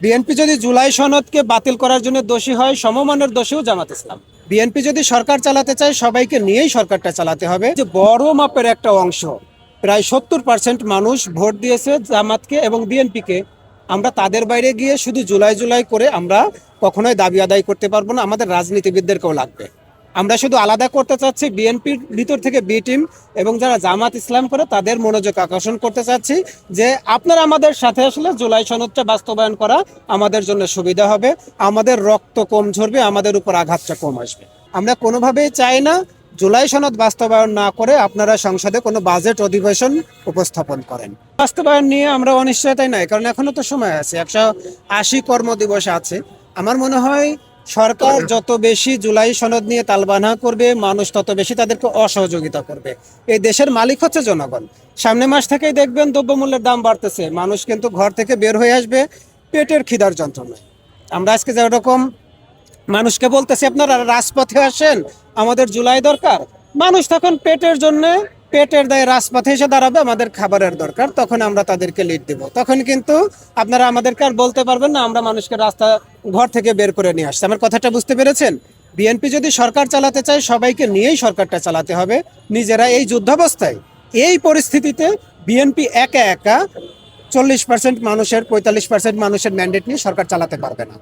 BNP যদি জুলাই সনদকে বাতিল করার জন্য দোষী হয়, সমমানের দোষীও জামাত ইসলাম। বিএনপি যদি সরকার চালাতে চায়, সবাইকে নিয়েই সরকারটা চালাতে হবে। যে বড় মাপের একটা অংশ, প্রায় 70% মানুষ ভোট দিয়েছে জামাতকে এবং বিএনপিকে। আমরা তাদের বাইরে গিয়ে শুধু জুলাই জুলাই করে আমরা কখনোই দাবি আদায় করতে পারবো না। আমাদের রাজনীতিবিদদেরকেও লাগবে। আমরা শুধু আলাদা করতে চাচ্ছি বিএনপির ভিতর থেকে বি টিম এবং যারা জামাত ইসলাম করে তাদের মনোযোগ আকর্ষণ করতে চাচ্ছি যে আপনারা আমাদের সাথে আসলে জুলাই সনদটা বাস্তবায়ন করা আমাদের জন্য সুবিধা হবে, আমাদের রক্ত কম ঝরবে, আমাদের উপর আঘাতটা কম আসবে। আমরা কোনোভাবেই চাই না জুলাই সনদ বাস্তবায়ন না করে আপনারা সংসদে কোনো বাজেট অধিবেশন উপস্থাপন করেন। বাস্তবায়ন নিয়ে আমরা অনিশ্চয়তাই নাই, কারণ এখনো তো সময় আছে, 180 কর্মদিবস আছে। আমার মনে হয় সরকার যত বেশি জুলাই সনদ নিয়ে তালবানা করবে, মানুষ তত বেশি তাদেরকে অসহযোগিতা করবে। এই দেশের মালিক হচ্ছে জনগণ। সামনে মাস থেকেই দেখবেন দ্রব্যমূল্যের দাম বাড়তেছে, মানুষ কিন্তু ঘর থেকে বের হয়ে আসবে পেটের খিদার যন্ত্রণায়। আমরা আজকে যেরকম মানুষকে বলতেছি আপনারা রাজপথে আসেন, আমাদের জুলাই দরকার, মানুষ তখন পেটের জন্য পেটের দায়ে রাজপথে এসে দাঁড়াবে, আমাদের খাবারের দরকার, তখন আমরা তাদেরকে লিড দেব। তখন কিন্তু আপনারা আমাদেরকে আর বলতে পারবেন না আমরা মানুষকে রাস্তা ঘর থেকে বের করে নিয়ে আসছি। আমার কথাটা বুঝতে পেরেছেন? বিএনপি যদি সরকার চালাতে চায়, সবাইকে নিয়েই সরকারটা চালাতে হবে। নিজেরা এই যুদ্ধাবস্থায়, এই পরিস্থিতিতে বিএনপি একা একা 40% মানুষের 45% মানুষের ম্যান্ডেট নিয়ে সরকার চালাতে পারবে না।